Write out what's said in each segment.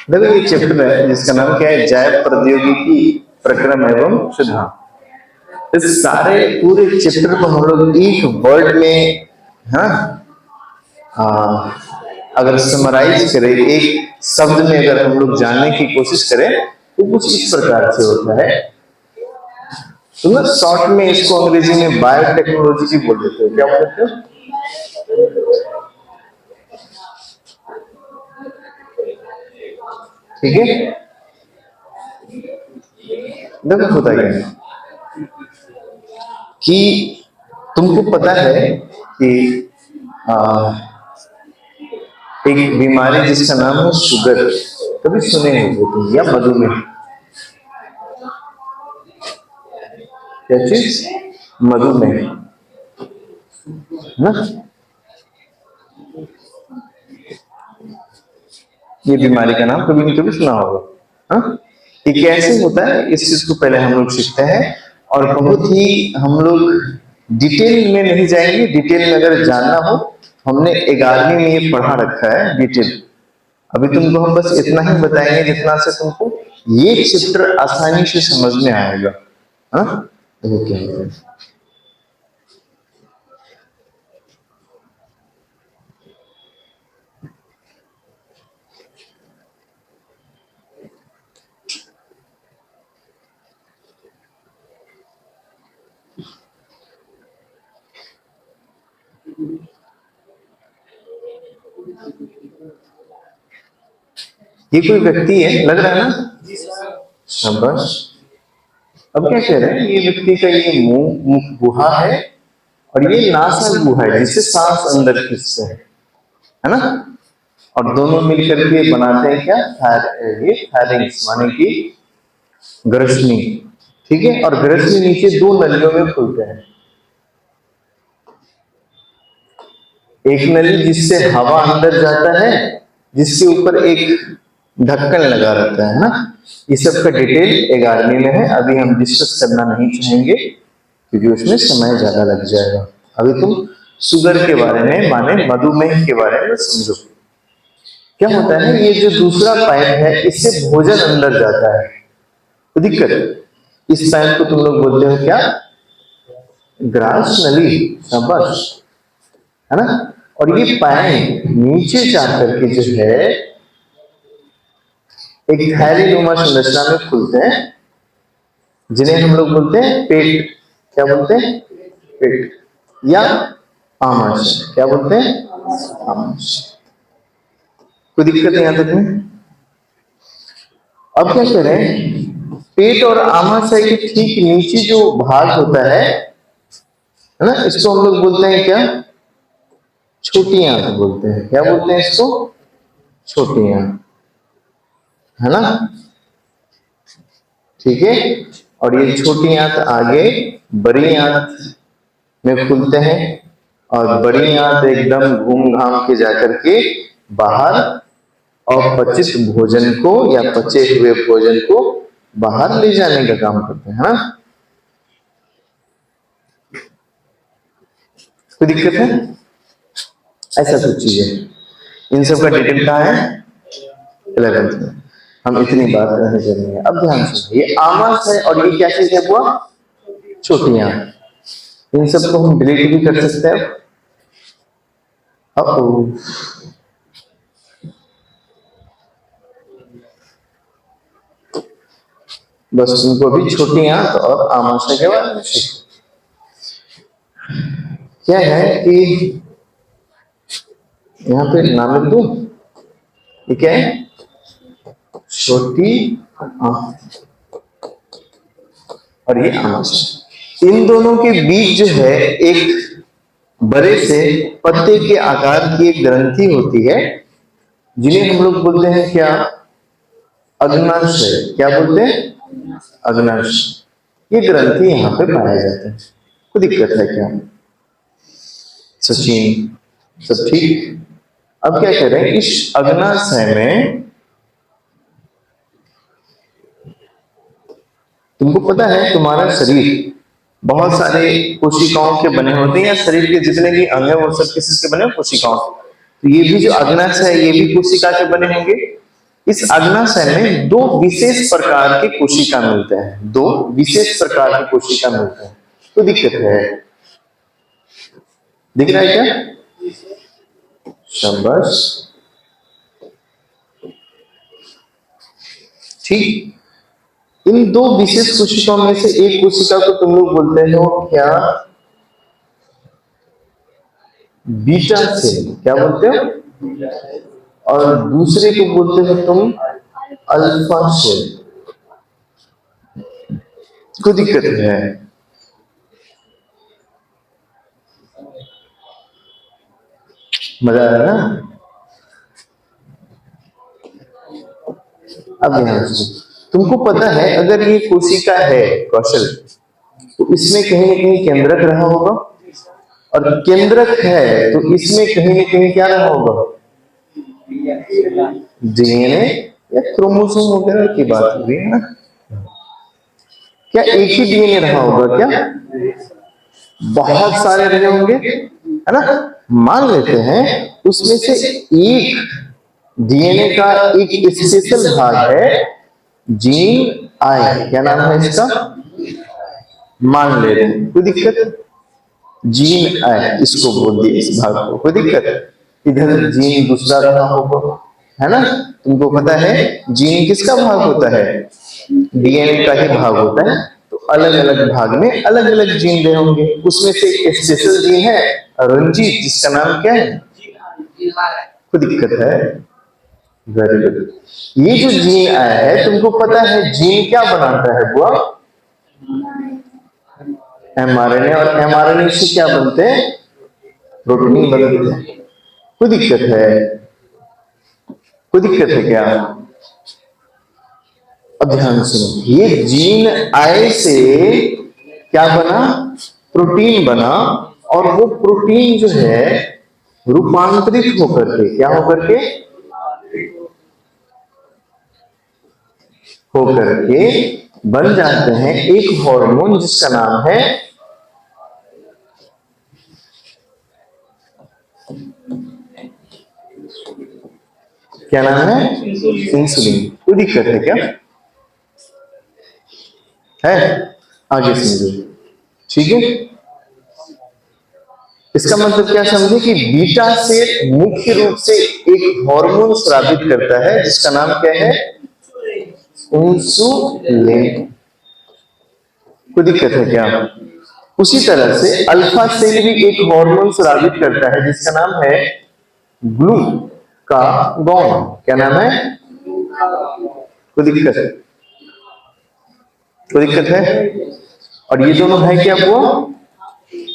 देखो ये चैप्टर है जिसका नाम क्या है, जैव प्रौद्योगिकी प्रक्रम एवं सिद्धांत। इस सारे पूरे चैप्टर को हम लोग एक वर्ड में, हाँ, अगर समराइज करें, एक शब्द में अगर हम लोग जानने की कोशिश करें तो कुछ इस प्रकार से होता है। तो ना शॉर्ट में इसको अंग्रेजी में बायोटेक्नोलॉजी भी बोल देते हो। क्या बोलते हो? ठीक है, देखो होता क्या है कि तुमको पता है कि आ, एक बीमारी जिसका नाम है शुगर, कभी सुने होंगे तुम, या मधुमेह। क्या चीज? मधुमेह ना, ये बीमारी का नाम कभी न कभी सुना होगा। हाँ, ये कैसे होता है इस चीज को पहले हम लोग सीखते हैं, और बहुत ही हम लोग डिटेल में नहीं जाएंगे। डिटेल में अगर जानना हो, हमने 11वीं में ये पढ़ा रखा है डिटेल। अभी तुमको हम बस इतना ही बताएंगे जितना से तुमको ये चैप्टर आसानी से समझ में आएगा। हाँ, देखो क्या होता है। ये कोई व्यक्ति है, लग रहा है ना? शाबाश। अब क्या कह रहे हैं, ये व्यक्ति का ये मुंह मुख गुहा है और ये नासा गुहा है जिससे सांस अंदर खींचते हैं, है ना? और दोनों मिलकर के बनाते हैं क्या? ये फायरिंग्स माने कि ग्रसनी। ठीक है, और ग्रसनी नीचे दो नलियों में खुलते हैं। एक नली जिससे हवा अंदर जाता है, जिसके ऊपर एक ढक्कन लगा रहता है ना। ये सब का डिटेल 11वीं में है, अभी हम डिस्कस करना नहीं चाहेंगे क्योंकि उसमें समय ज्यादा लग जाएगा। अभी तुम शुगर के बारे में माने मधुमेह के बारे में समझो। क्या होता है, ये जो दूसरा पाइप है इससे भोजन अंदर जाता है, तो दिक्कत। इस पाइप को तुम लोग बोलते हो क्या? ग्रास नली। शाबाश, है ना? और ये पाइप नीचे जा करके जो है एक थैली नुमा संरचना में खुलते हैं, जिन्हें हम लोग बोलते हैं पेट। क्या बोलते हैं? पेट या आमाशय। क्या बोलते हैं? आमाशय। कोई दिक्कत नहीं आता तुम्हें? अब क्या करें, पेट और आमाशय के ठीक नीचे जो भाग होता है ना, इसको हम लोग बोलते हैं क्या? छोटी आंत बोलते हैं। क्या बोलते हैं इसको? छोटी आंत, है ना? ठीक है, और ये छोटी आंत आगे बड़ी आंत में खुलते हैं, और बड़ी आंत एकदम घूम घाम के जाकर के बाहर अपचित भोजन को या पचे हुए भोजन को बाहर ले जाने का काम करते हैं, है ना? कोई दिक्कत है? ऐसा कुछ चीज है। इन सब का डिटेल कहाँ है? 11th में। हम इतनी बात नहीं करेंगे। अब ध्यान से, ये आमाशय और ये क्या चीज है? वो छोटी आंत। इन सबको हम डिलीट भी कर सकते हैं। बस तुमको भी छोटी आंत और आमाशय के बारे में क्या है कि यहाँ पे नाम लिख दो। ये क्या है? छोटी आंत और ये आमाशय। इन दोनों के बीच जो है एक बड़े से पत्ते के आकार की एक ग्रंथि होती है, जिन्हें हम लोग बोलते हैं क्या? अग्नाशय। क्या बोलते हैं? अग्नाशय। ये ग्रंथि यहाँ पे पाया जाता है। कोई दिक्कत है क्या? सचिन सब ठीक? अब क्या कह रहे हैं, इस अग्नाशय में तुमको पता है तुम्हारा शरीर बहुत सारे कोशिकाओं के बने होते हैं, या शरीर के जितने भी अंग वो सब किससे बने? कोशिकाओं। तो ये भी जो अग्नाशय है ये भी कोशिका के बने होंगे। इस अग्नाशय में दो विशेष प्रकार के कोशिका मिलते हैं, दो विशेष प्रकार के कोशिका मिलते हैं। तो दिक्कत है, दिख रहा है क्या? शाबाश, ठीक। इन दो विशेष कोशिकाओं में से एक कोशिका को तुम लोग बोलते हो क्या? बीटा सेल, क्या बोलते हो? और दूसरे को बोलते हो तुम अल्फा सेल। कोई दिक्कत है? मजा आ रहा है ना? अब ध्यान से, तुमको पता है अगर ये कोशिका है कौशल, तो इसमें कहीं ना कहीं केंद्रक रहा होगा, और केंद्रक है तो इसमें कहीं ना कहीं क्या रहा होगा? डीएनए या क्रोमोसोम वगैरह की बात हो रही है ना? क्या एक ही डीएनए रहा होगा क्या? बहुत सारे रहे होंगे, है ना? मान लेते हैं उसमें से एक डीएनए का एक स्पेशल भाग है जीन आई, क्या नाम है इसका? मान लेते हैं, कोई दिक्कत? जीन आई इसको बोल दिए इस भाग को, कोई दिक्कत? इधर जीन दूसरा रहा होगा, है ना? तुमको पता है जीन किसका भाग होता है? डीएनए का ही भाग होता है। तो अलग अलग भाग में अलग अलग जीन रहे होंगे, उसमें से एक स्पेशल जीन है रंजीत, जिसका नाम क्या है? कोई दिक्कत है? Very good. ये जो जीन आया है, तुमको पता है जीन क्या बनाता है बुआ? एमआरएनए, और एमआरएनए से क्या बनते हैं? प्रोटीन बनते हैं। कोई दिक्कत है? कोई दिक्कत है क्या? अब ध्यान सुनो, ये जीन आए से क्या बना? प्रोटीन बना, और वो प्रोटीन जो है रूपांतरित होकर के क्या होकर के? होकर के बन जाते हैं एक हार्मोन जिसका नाम है क्या नाम है? इंसुलिन। कोई दिक्कत है क्या? है? आगे समझो, ठीक है? इसका मतलब क्या समझे कि बीटा सेल मुख्य रूप से एक हार्मोन स्रावित करता है जिसका नाम क्या है? इंसुलिन। कोई दिक्कत है क्या? उसी तरह से अल्फा सेल भी एक हार्मोन स्रावित करता है जिसका नाम है ग्लूकागॉन। क्या नाम है? कोई दिक्कत है? कोई दिक्कत है? और ये दोनों है क्या वो?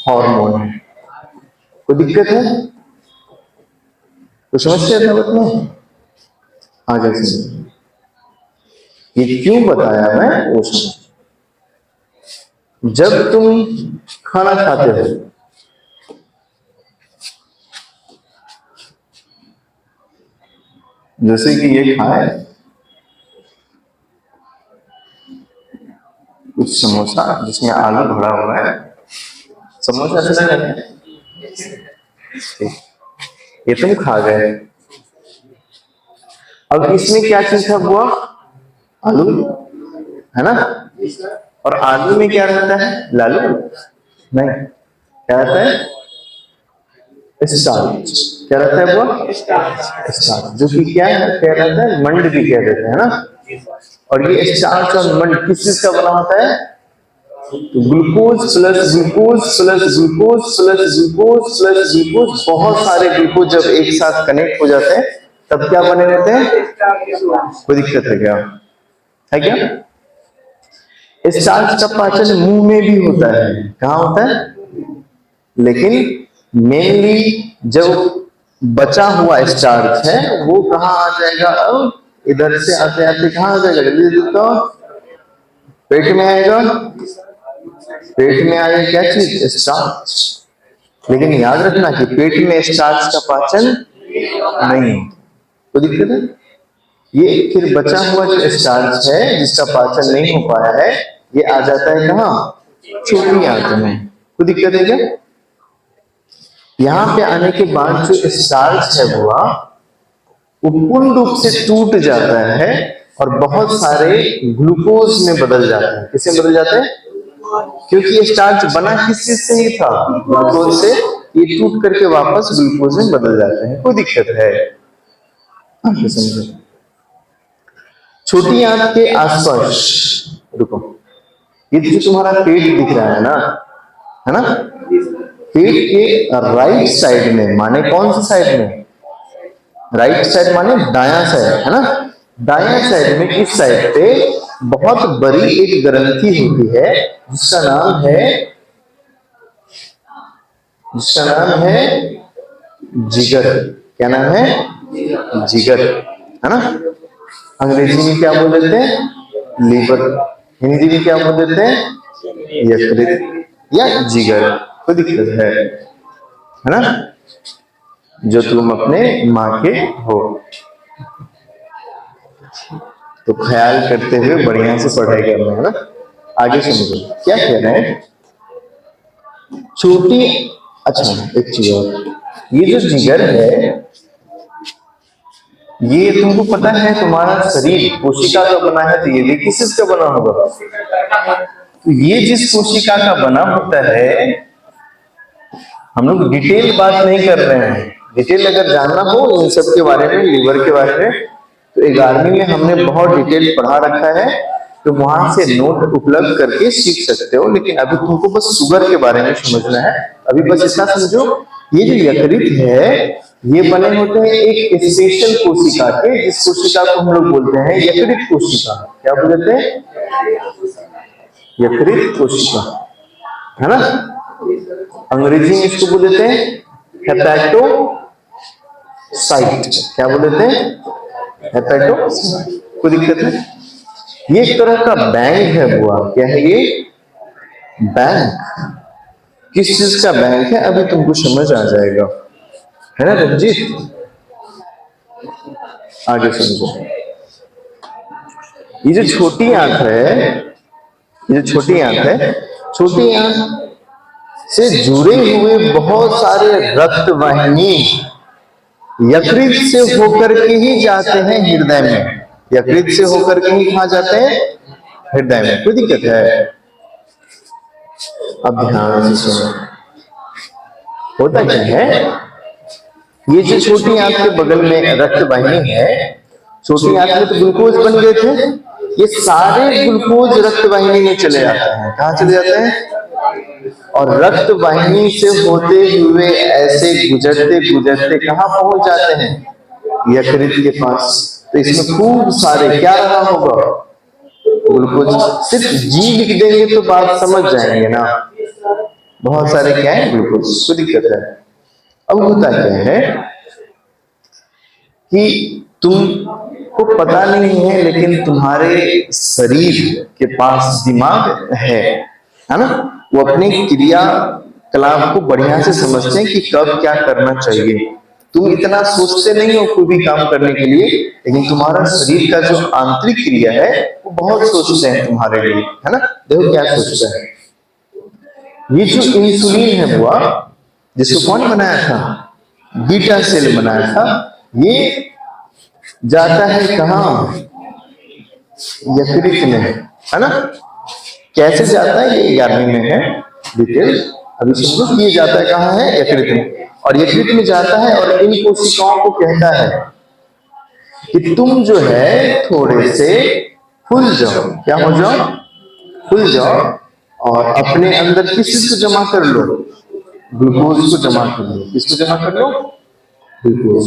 हार्मोन है। कोई दिक्कत है? कुछ समस्या था उसमें? आगे से ये क्यों बताया मैं वो समझ। जब तुम खाना खाते हो, जैसे कि ये खाए कुछ समोसा जिसमें आलू भरा हुआ है, समोसा ऐसा नहीं है, ये तुम खा गए। अब इसमें क्या चीज था बुआ? आलू, है ना? और आलू में क्या रहता है? लालू नहीं, क्या रहता है? स्टार्च। क्या रहता है बुआ? स्टार्च, जो कि क्या क्या रहता है? मंड भी कह देते हैं ना। और ये स्टार्च और मंड किस चीज का बना होता है? तो glucose plus glucose plus glucose plus glucose plus glucose, बहुत सारे ग्लूकोज जब एक साथ कनेक्ट हो जाते हैं तब क्या बने होते हैं? कोई दिक्कत है क्या? है क्या? स्टार्च का पाचन मुंह में भी होता है। कहाँ होता है? लेकिन मेनली जो बचा हुआ स्टार्च है वो कहाँ आ जाएगा? अब इधर से आते आते कहाँ आ जाएगा? जल्दी तो पेट में आएगा। पेट में आएगा क्या चीज? स्टार्च। लेकिन याद रखना कि पेट में स्टार्च का पाचन नहीं हो, तो दिक्कत है। ये फिर बचा हुआ जो स्टार्च है जिसका पाचन नहीं हो पाया है, ये आ जाता है कहाँ? छोटी आंत में। कोई दिक्कत है क्या? यहाँ पे आने के बाद जो स्टार्च है वो वो पूर्ण रूप से टूट जाता है और बहुत सारे ग्लूकोज में बदल जाते हैं। किसमें बदल जाते हैं? क्योंकि ये स्टार्च बना किस चीज से ही था? ग्लूकोज से। ये टूट करके वापस ग्लूकोज में बदल जाते हैं। कोई दिक्कत है? समझो। छोटी आंत के आसपास, रुको, ये जो तुम्हारा पेट दिख रहा है ना, पेट के राइट साइड में, माने कौन सी साइड में? राइट साइड माने दायां साइड, है ना। दायां साइड में इस साइड पे बहुत बड़ी एक ग्रंथि होती है जिसका नाम है जिगर। क्या नाम है? जिगर, है ना। अंग्रेजी में क्या बोल देते हैं? लीवर। हिंदी में क्या बोल देते हैं? यकृत या जिगर। कोई दिक्कत है ना। जो तुम अपने माँ के हो, तो ख्याल करते हुए बढ़िया से पढ़ाई करना, है ना। आगे समझो क्या कह रहे हैं। छोटी, अच्छा एक चीज और, ये जो जिगर है, ये तुमको पता है तुम्हारा शरीर कोशिका का बना है, तो ये भी किस का बना होगा? तो ये जिस कोशिका का बना होता है, हम लोग डिटेल बात नहीं कर रहे हैं। डिटेल अगर जानना हो इन सब के बारे में, लीवर के बारे में, तो 11वीं में हमने बहुत डिटेल पढ़ा रखा है, तो वहां से नोट उपलब्ध करके सीख सकते हो। लेकिन अभी तुमको बस शुगर के बारे में समझना है। अभी बस इतना समझो, ये जो यकृत है, ये बने होते हैं एक स्पेशल कोशिका के, जिस कोशिका को हम लोग बोलते हैं यकृत कोशिका। क्या बोलते हैं? यकृत कोशिका, है ना। अंग्रेजी में इसको बोल देते हैं हेपेटोसाइट। क्या बोल देते हैं? हेपेटोसाइट। कोई दिक्कत है? ये एक तरह का बैंक है बुआ। क्या है ये? बैंक। किस चीज का बैंक है अभी तुमको समझ आ जाएगा, है ना रंजीत। आगे समझो। ये जो छोटी आंत है, ये छोटी आंत है, छोटी आंत से जुड़े हुए बहुत सारे रक्त वाहिनी यकृत से होकर के ही जाते हैं हृदय में। यकृत से होकर के ही कहां जाते हैं? हृदय में। कोई दिक्कत है? अब ध्यान से सुनो। होता क्या है, ये जो छोटी आंत के बगल में रक्त वाहिनी है, छोटी आंत में तो ग्लूकोज बन गए थे, ये सारे ग्लूकोज रक्त वाहिनी में चले जाते हैं। कहां चले जाते हैं? और रक्त वाहिनी से होते हुए ऐसे गुजरते गुजरते कहां पहुंच जाते हैं? यकृत के पास। तो इसमें खूब सारे क्या रहा होगा? ग्लूकोज। सिर्फ जी लिख देंगे तो बात समझ जाएंगे ना। बहुत सारे क्या है? ग्लूकोज। कोई दिक्कत है? अब होता क्या है कि तुमको पता नहीं है, लेकिन तुम्हारे शरीर के पास दिमाग है ना। वो अपने क्रियाकलाप को बढ़िया से समझते हैं कि कब क्या करना चाहिए। तुम इतना सोचते नहीं हो कोई भी काम करने के लिए, लेकिन तुम्हारा शरीर का जो आंतरिक क्रिया है वो बहुत सोचते हैं तुम्हारे लिए, है ना। देखो क्या सोचता है। ये जो इंसुलिन है बुआ, जिसको कौन बनाया था? बीटा सेल बनाया था। ये जाता है कहां? यकृत में, है ना। कैसे जाता है ये 11वीं में है डिटेल। अभी समझो ये जाता है कहां है? यकृत में। और यकृत में जाता है और इन कोशिकाओं को कहता है कि तुम जो है थोड़े से फूल जाओ। क्या हो जाओ? फूल जाओ और अपने अंदर किस चीज को जमा कर लो? ग्लूकोज को जमा कर लो। किसको जमा कर लो? ग्लूकोज।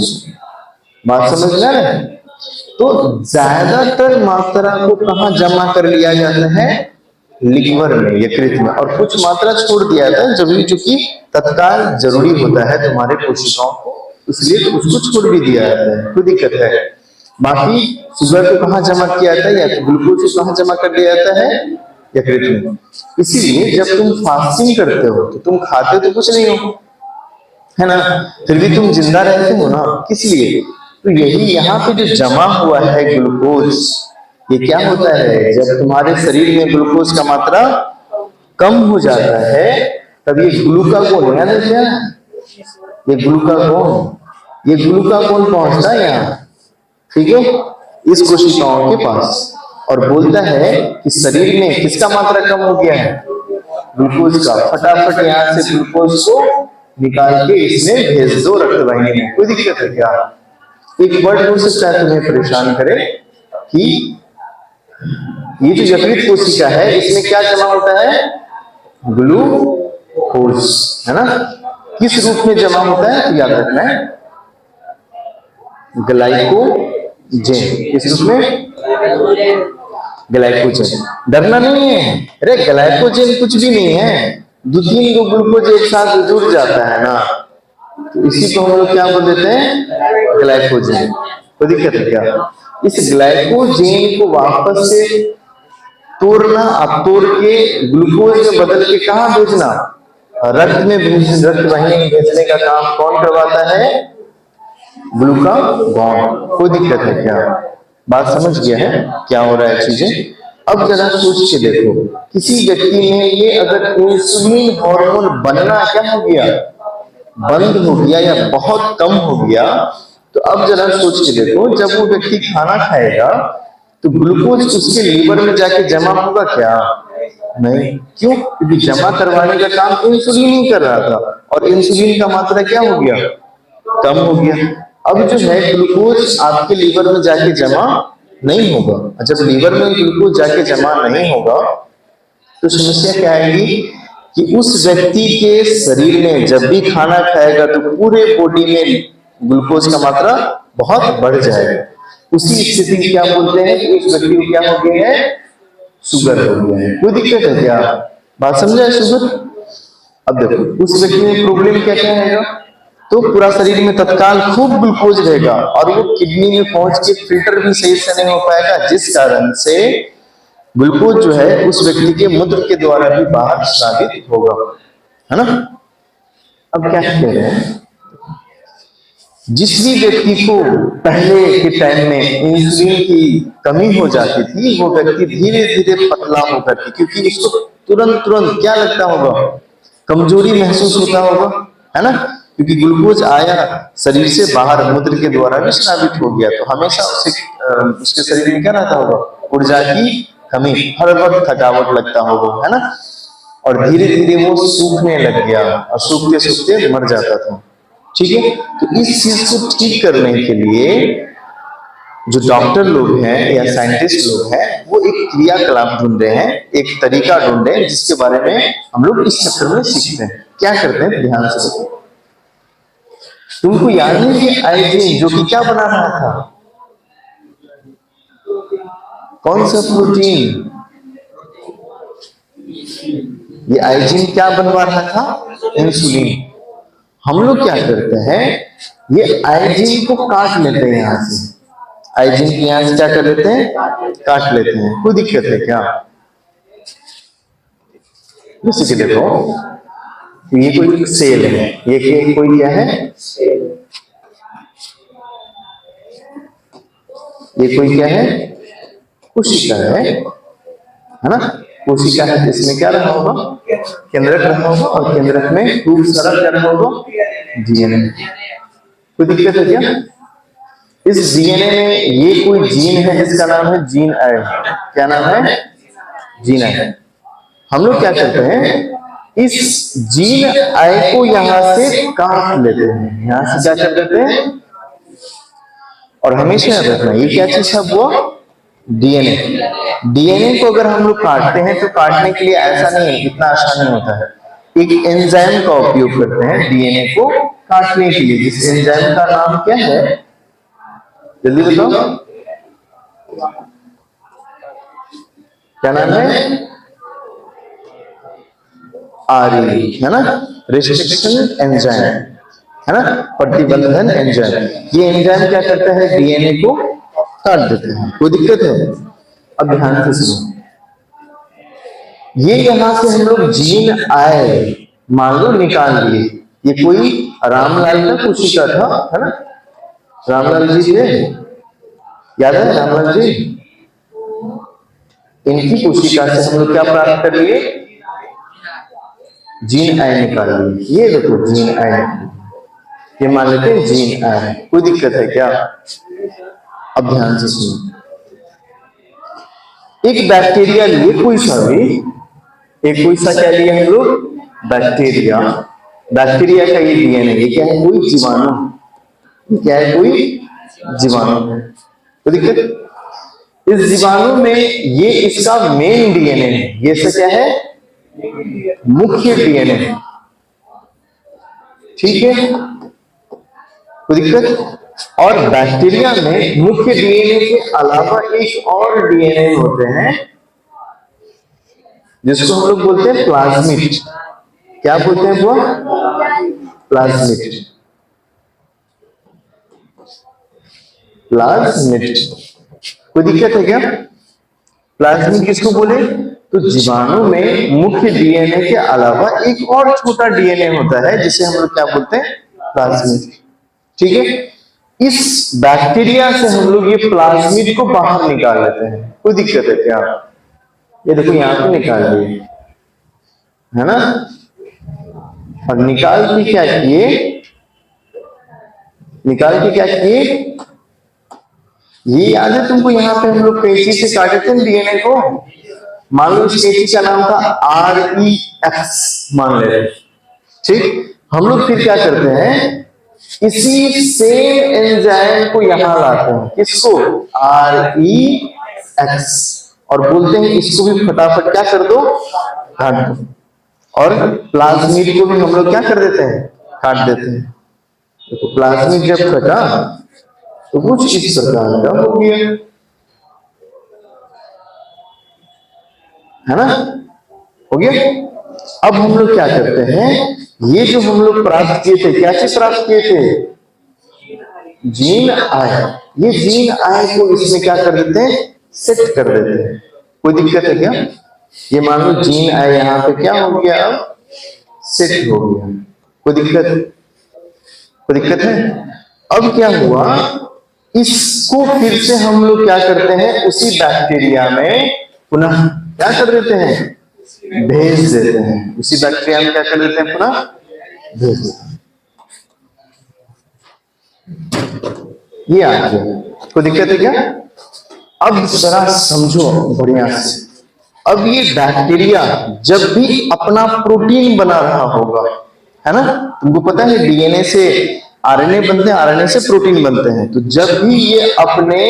बात समझ में आ रहा है? तो ज्यादातर मात्रा को कहां जमा कर लिया जाता है? लिवर में, यकृत में। और कुछ मात्रा छोड़ दिया जाता है जरूरी, चूंकि तत्काल जरूरी होता है तुम्हारे कोशिकाओं को, इसलिए उसको छोड़ भी दिया जाता है। कोई दिक्कत है? बाकी शुगर को कहां जमा किया जाता है, या तो ग्लूकोज को कहां जमा कर दिया जाता है? यकृत में। इसीलिए जब तुम फास्टिंग करते हो तो तुम खाते तो कुछ नहीं हो, है ना, फिर भी तुम जिंदा रहते हो ना। किस लिए? तो यही यहाँ पे जो जमा हुआ है ग्लूकोज, ये क्या होता है? जब तुम्हारे शरीर में ग्लूकोज का मात्रा कम हो जाता है, तब ये ग्लूकागोन, याद है क्या? ये ग्लूकागोन पहुंचता है यहाँ, ठीक है, इस कोशिकाओं के पास, और बोलता है कि शरीर में किसका मात्रा कम हो गया है, ग्लूकोज का। फटाफट यहाँ से ग्लूकोज को निकाल के इसमें भेज दो रक्त वाहिनी में। कोई दिक्कत है क्या? एक वर्ड हो सकता है तुम्हें परेशान करे कि ये जो यकृत कोशिका है इसमें क्या जमा होता है, ग्लूकोज, है ना। किस रूप में जमा होता है तो याद रखना है, ग्लाइकोजेन। किस रूप में, ग्लाइकोजेन। डरना नहीं है, अरे ग्लाइकोजेन कुछ भी नहीं है, 2-3 गो ग्लूकोज एक साथ जुड़ जाता है ना, तो इसी को हम लोग क्या बोल देते हैं, ग्लाइकोजेन। कोई दिक्कत है क्या? इस ग्लाइकोजेन को वापस से तोड़ना, अब तोड़ के ग्लूकोज में बदल के कहाँ भेजना, रक्त में भेज, रक्त वाहिनी में भेजने का काम कौन करवाता है, ग्लूकागॉन। कोई दिक्कत है क्या? बात समझ गया है क्या हो रहा है चीजें? अब जरा सोच के देखो, किसी व्यक्ति में ये अगर इंसुलिन हार्मोन बनना क्या हो गया, बंद हो गया या बहुत कम हो गया, तो अब जरा सोच के देखो, जब वो व्यक्ति खाना खाएगा तो ग्लूकोज उसके लीवर में जाके जमा होगा क्या? नहीं। क्यों? क्योंकि जमा करवाने का काम इंसुलिन ही कर रहा था, और इंसुलिन का मात्रा क्या हो गया, कम हो गया। अब जो है ग्लूकोज आपके लीवर में जाके जमा नहीं होगा। जब लीवर में ग्लूकोज जाके जमा नहीं होगा तो समस्या क्या आएगी कि उस व्यक्ति के शरीर में जब भी खाना खाएगा तो पूरे बॉडी में ग्लूकोज का मात्रा बहुत बढ़ जाएगा। उसी स्थिति में क्या बोलते हैं कि उस व्यक्ति को क्या हो गया है, शुगर हो गया है। कोई दिक्कत है क्या? बात समझा है शुगर? अब देखो उस व्यक्ति में प्रॉब्लम क्या क्या है, तो पूरा शरीर में तत्काल खूब ग्लूकोज रहेगा और वो किडनी में पहुंच के फिल्टर भी सही से नहीं हो पाएगा, जिस कारण से ग्लूकोज जो है उस व्यक्ति के मूत्र के द्वारा भी बाहर स्रावित होगा, है ना। अब क्या कह रहे हैं, जिस भी व्यक्ति को पहले के टाइम में इंसुलिन की कमी हो जाती थी वो व्यक्ति धीरे धीरे पतला होकर के, क्योंकि उसको तुरंत तुरंत क्या लगता होगा, कमजोरी महसूस होता होगा, है ना, क्योंकि ग्लूकोज आया शरीर से बाहर मूत्र के द्वारा भी स्रावित हो गया, तो हमेशा उसके शरीर में क्या रहता होगा, ऊर्जा की कमी, हर वक्त थकावट लगता होगा, है ना, और धीरे धीरे वो सूखने लग गया और सूखते सूखते मर जाता था। ठीक है, तो इस चीज को ठीक करने के लिए जो डॉक्टर लोग हैं या साइंटिस्ट लोग हैं वो एक क्रियाकलाप ढूंढ रहे हैं, एक तरीका ढूंढ रहे हैं जिसके बारे में हम लोग इस चैप्टर में सीखते हैं। क्या करते हैं ध्यान से देखो, तुमको याद है कि आइजीन जो कि क्या बना रहा था, कौन सा प्रोटीन, ये आइजीन क्या बनवा रहा था, इंसुलिन। हम लोग क्या करते हैं, ये आइजीन को काट लेते हैं, यहां से आइजीन की यहां से क्या कर लेते हैं, काट लेते हैं। कोई दिक्कत है क्या? जैसे कि देखो ये कोई सेल है, ये कोई क्या है, ये कोई क्या है, कोशिका है ना, कोशिका है, इसमें क्या रहा होगा, केंद्रक रहा होगा, और केंद्रक में खूब सारा क्या रहा होगा, डीएनए। कोई दिक्कत है क्या? इस डीएनए में ये कोई जीन है जिसका नाम है जीन आई। क्या नाम है, जीन आई। हम लोग क्या करते हैं, इस जीन आई को यहां से काट लेते हैं, यहां से क्या कर देते हैं, और हमेशा याद रखना ये क्या चीज है, वो डीएनए। डीएनए को अगर हम लोग काटते हैं तो काटने के लिए ऐसा नहीं, इतना आसान नहीं होता है, एक एंजाइम का उपयोग करते हैं डीएनए को काटने के लिए, जिस एंजाइम का नाम क्या है, जल्दी बताओ क्या नाम है, आरई, है ना, रिस्ट्रिक्शन एंजाइम, है ना, प्रतिबंधन एंजाइम। ये एंजाइम क्या करता है, डीएनए को काट देते हैं। कोई दिक्कत है? अब ध्यान से सुनो, ये यहां से हम लोग जीन आए मान लो निकाल लिए, ये कोई रामलाल का कोशिका था, है ना, रामलाल जी थे, याद है रामलाल जी, इनकी कोशिका से हम लोग क्या प्राप्त कर लिए, जीन आई निकाल लिए। ये देखो जीन आई, ये मान लेते हैं जीन आई। कोई दिक्कत है क्या? अब ध्यान से सुनो, एक बैक्टीरिया लिए, कोई सा भी, एक कोई सा क्या लिया हम लोग, बैक्टीरिया। बैक्टीरिया का ये डीएनए, ये क्या है, कोई जीवाणु, क्या है, कोई जीवाणु। तो दिक्कत, इस जीवाणु में ये इसका मेन डीएनए है, ये इसका क्या है, मुख्य डीएनए है, ठीक है। कोई दिक्कत, और बैक्टीरिया में मुख्य डीएनए के अलावा एक और डीएनए होते हैं जिसको हम लोग बोलते हैं प्लाज्मिड। क्या बोलते हैं वो, प्लाज्मिड। प्लाज्मिड, कोई दिक्कत है क्या, प्लाज्मिड किसको बोले, तो जीवाणु में मुख्य डीएनए के अलावा एक और छोटा डीएनए होता है जिसे हम लोग क्या बोलते हैं, प्लाज्मिड, ठीक है। इस बैक्टीरिया से हम लोग ये प्लाज्मिड को बाहर निकाल लेते हैं। कोई दिक्कत है क्या, ये देखो यहां पे निकाल लिए, है ना, और निकाल के क्या किए, निकाल के क्या किए, ये याद है तुमको, यहाँ पे हम लोग कैंची से काटे थे डीएनए को, मान लो इस कैंची का नाम था REX मान ले, ठीक। हम लोग फिर क्या करते हैं, इसी सेम एंजाइम को यहां लाते हैं, किसको, REX, और बोलते हैं इसको भी फटाफट क्या कर दो, काट दो, और प्लाज्मिड को भी हम लोग क्या कर देते हैं, काट देते हैं। तो प्लाज्मिड जब कटा तो कुछ इस प्रकार का हो गया, है ना, हो गया। अब हम लोग क्या करते हैं, ये जो हम लोग प्राप्त किए थे, क्या चीज प्राप्त किए थे, जीन आय, ये जीन आय को इसमें क्या कर देते हैं, सेट कर देते हैं। कोई दिक्कत है क्या, ये मान लो जीन आय यहाँ पे क्या हो गया, अब सेट हो गया, कोई दिक्कत, कोई दिक्कत है। अब क्या हुआ, इसको फिर से हम लोग क्या करते हैं, उसी बैक्टीरिया में पुनः क्या कर देते हैं, भेज देते हैं, उसी बैक्टीरिया में क्या कर देते हैं, पुनः भेज देते हैं। ये आ गया, कोई दिक्कत है क्या। अब जरा समझो बढ़िया से, अब ये बैक्टीरिया जब भी अपना प्रोटीन बना रहा होगा, है ना, तुमको पता है डीएनए से आरएनए बनते हैं, आरएनए से प्रोटीन बनते हैं, तो जब भी ये अपने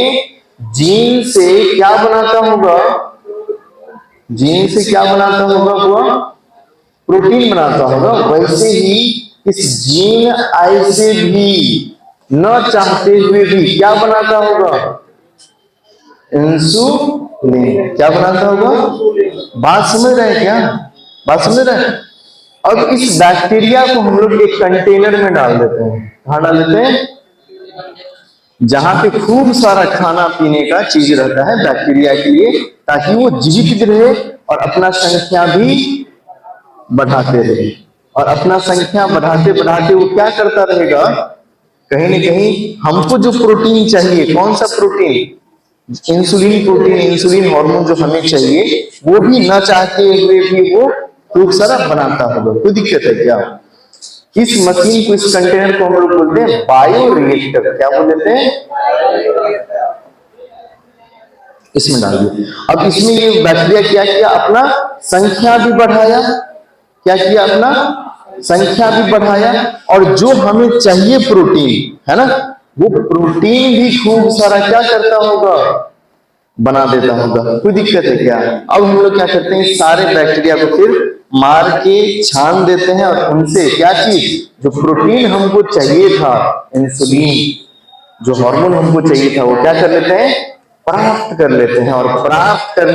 जीन से क्या बनाता होगा, जीन से क्या बनाता होगा, वो प्रोटीन बनाता होगा, वैसे ही इस जीन आई से भी न चाहते हुए भी क्या बनाता होगा, इंसुलिन। क्या बनाता होगा, बात समझ रहे हैं क्या, बात समझ रहे हैं। अब इस बैक्टीरिया को हम लोग एक कंटेनर में डाल देते हैं, कहां डाल देते हैं, जहां पे खूब सारा खाना पीने का चीज रहता है बैक्टीरिया के लिए, ताकि वो जीवित रहे और अपना संख्या भी बढ़ाते रहे, और अपना संख्या बढ़ाते बढ़ाते वो क्या करता रहेगा, कहीं ना कहीं हमको जो प्रोटीन चाहिए, कौन सा protein, insulin protein, insulin hormone जो हमें चाहिए, वो भी न चाहते हुए भी वो खूब सारा बनाता होगा। कोई दिक्कत है क्या, इस मशीन को, इस कंटेनर को हम लोग बोलते हैं बायोरिएक्टर। क्या बोलते हैं, इसमें डाल दिया। अब इसमें ये बैक्टीरिया क्या किया, अपना संख्या भी बढ़ाया, क्या किया, अपना संख्या भी बढ़ाया, और जो हमें चाहिए प्रोटीन, है ना, वो प्रोटीन भी खूब सारा क्या करता होगा, बना देता होगा। कोई दिक्कत है क्या। अब हम लोग क्या करते हैं, सारे बैक्टीरिया को फिर मार के छान देते हैं, और उनसे क्या चीज, जो प्रोटीन हमको चाहिए था, इंसुलिन जो हार्मोन हमको चाहिए था, वो क्या कर लेते हैं, प्राप्त कर लेते हैं, और प्राप्त कर